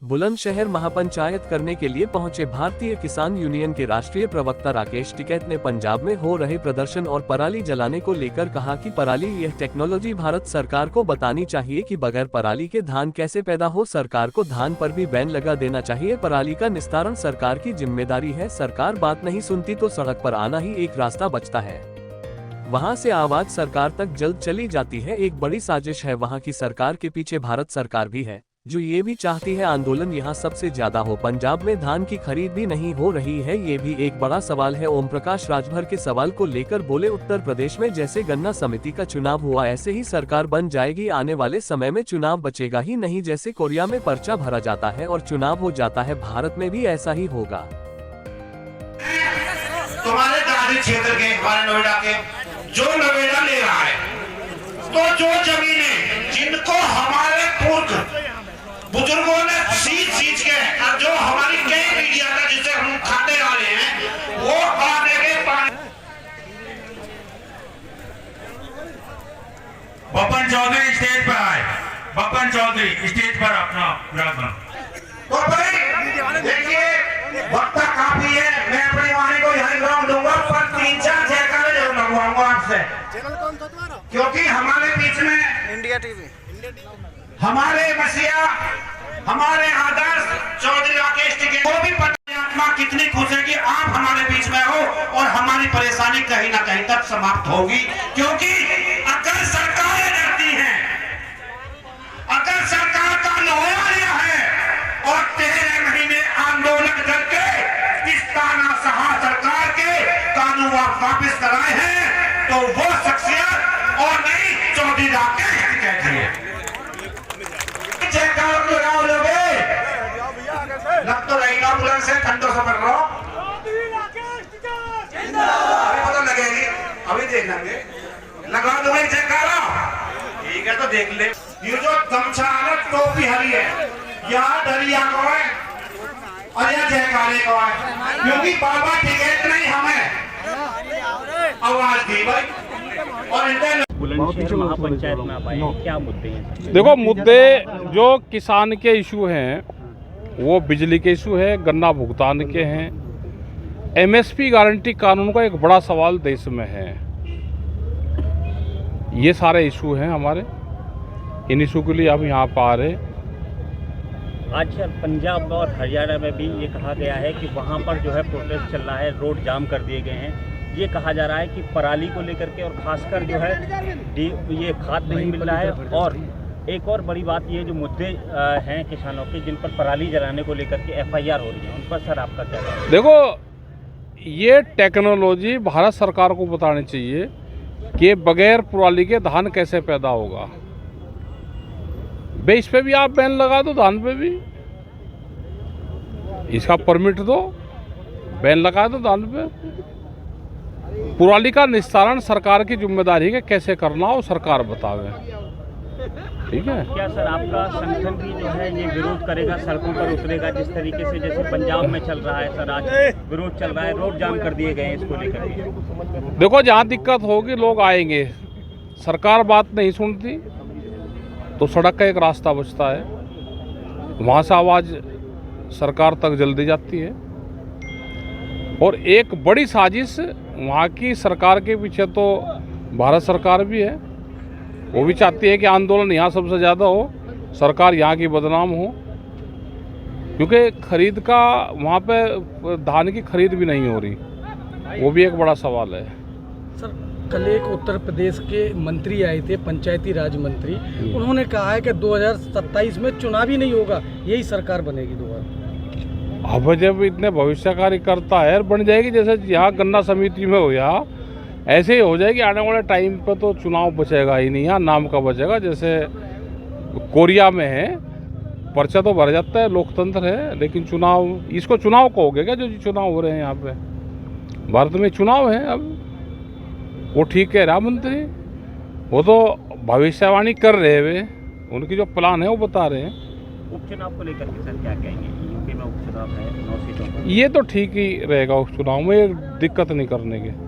बुलंदशहर महापंचायत करने के लिए पहुंचे भारतीय किसान यूनियन के राष्ट्रीय प्रवक्ता राकेश टिकैत ने पंजाब में हो रहे प्रदर्शन और पराली जलाने को लेकर कहा कि पराली यह टेक्नोलॉजी भारत सरकार को बतानी चाहिए कि बगैर पराली के धान कैसे पैदा हो। सरकार को धान पर भी बैन लगा देना चाहिए। पराली का निस्तारण सरकार की जिम्मेदारी है। सरकार बात नहीं सुनती तो सड़क पर आना ही एक रास्ता बचता है। वहां से आवाज सरकार तक जल्द चली जाती है। एक बड़ी साजिश है। वहां की सरकार के पीछे भारत सरकार भी है, जो ये भी चाहती है आंदोलन यहाँ सबसे ज्यादा हो। पंजाब में धान की खरीद भी नहीं हो रही है, ये भी एक बड़ा सवाल है। ओम प्रकाश राजभर के सवाल को लेकर बोले, उत्तर प्रदेश में जैसे गन्ना समिति का चुनाव हुआ ऐसे ही सरकार बन जाएगी। आने वाले समय में चुनाव बचेगा ही नहीं। जैसे कोरिया में पर्चा भरा जाता है और चुनाव हो जाता है, भारत में भी ऐसा ही होगा। तुम्हारे दादरी क्षेत्र के, हमारे नोएडा के, जो नोएडा ले रहा है, तो जो जमीनें जिनको हमारे पूर्व बुजुर्गों ने सींच के, और जो हमारी कई मीडिया का जिसे हम खाने वाले हैं, वो खाने के पानी। बपन चौधरी स्टेज पर आए। बपन चौधरी स्टेज पर अपना विराजमान। तो भाई देखिए, वक्त काफी है। मैं अपनी वाणी को यहीं विराम दूंगा, पर 3-4 जयकारे जरूर लगवाऊंगा आपसे, क्योंकि हमारे बीच में इंडिया टीवी हमारे मसीहा, हमारे आदर्श चौधरी राकेश टिकैत, वो भी आत्मा कितनी खुश है कि आप हमारे बीच में हो और हमारी परेशानी कहीं ना कहीं तक समाप्त होगी। क्योंकि अगर सरकारें डरती हैं, अगर सरकार का लोहा लिया है और 13 महीने आंदोलन करके इस तानाशाह सरकार के कानून वापस कराए हैं, तो वो शख्सियत और नहीं चौधरी राकेश टिकैत है। लग तो रहेगा बुलंद से, ठंडो से मर रहा पता लगेगी, अभी देख लेंगे। लगा दो भाई जयकारा, ठीक है तो देख ले। ये जो गमछा है, टोपी हरी है, यहाँ डरिया को है और यह जयकारे को है, क्योंकि बाबा टिकैत नहीं हमें आवाज दी भाई। और इंटर बुलंदशहर महापंचायत में आप आए, क्या मुद्दे हैं? देखो, मुद्दे जो किसान के इशू हैं वो बिजली के इशू है, गन्ना भुगतान के हैं, एमएसपी गारंटी कानून का एक बड़ा सवाल देश में है। ये सारे इशू हैं हमारे। इन इशू के लिए हम यहाँ पर आ रहे। आज पंजाब और हरियाणा में भी ये कहा गया है कि वहाँ पर जो है प्रोटेस्ट चल रहा है, रोड जाम कर दिए गए हैं। ये कहा जा रहा है कि पराली को लेकर के और खासकर जो है ये खाद नहीं मिल रहा है। और एक और बड़ी बात ये जो मुद्दे हैं किसानों के, जिन पर पराली जलाने को लेकर के एफआईआर हो रही है, उन पर सर आपका क्या है? देखो, ये टेक्नोलॉजी भारत सरकार को बतानी चाहिए कि बगैर पराली के धान कैसे पैदा होगा। इस पे भी आप बैन लगा दो, धान पे भी इसका परमिट दो, बैन लगा दो धान पे। पराली का निस्तारण सरकार की जिम्मेदारी है कि कैसे करना हो, सरकार बतावे, ठीक है। क्या सर आपका संगठन भी जो है ये विरोध करेगा, सड़कों पर उतरेगा, जिस तरीके से जैसे पंजाब में चल रहा है सर, आज विरोध चल रहा है, रोड जाम कर दिए गए हैं इसको लेकर के? देखो, जहाँ दिक्कत होगी लोग आएंगे। सरकार बात नहीं सुनती तो सड़क का एक रास्ता बचता है, वहाँ से आवाज़ सरकार तक जल्दी जाती है। और एक बड़ी साजिश वहाँ की सरकार के पीछे तो भारत सरकार भी है। वो भी चाहती है कि आंदोलन यहाँ सबसे ज़्यादा हो, सरकार यहाँ की बदनाम हो, क्योंकि खरीद का वहाँ पे धान की खरीद भी नहीं हो रही। वो भी एक बड़ा सवाल है। सर, कल एक उत्तर प्रदेश के मंत्री आए थे, पंचायती राज मंत्री, उन्होंने कहा है कि 2027 में चुनाव ही नहीं होगा, यही सरकार बनेगी दोबारा। अब जब इतने भविष्यकारी करता है, बन जाएगी जैसे यहाँ गन्ना समिति में हो, यहाँ ऐसे ही हो जाएगी। आने वाले टाइम पर तो चुनाव बचेगा ही नहीं, यहाँ नाम का बचेगा। जैसे कोरिया में है, पर्चा तो भर जाता है, लोकतंत्र है, लेकिन चुनाव, इसको चुनाव कहोगे क्या जो चुनाव हो रहे हैं यहाँ पे? भारत में चुनाव है। अब वो ठीक कह रहा मंत्री, वो तो भविष्यवाणी कर रहे हैं, वे उनकी जो प्लान है वो बता रहे हैं। उपचुनाव को लेकर के सर क्या कहेंगे? यूपी में उपचुनाव है 9 सीटों पर, ये तो ठीक ही रहेगा। उपचुनाव में दिक्कत नहीं करने के।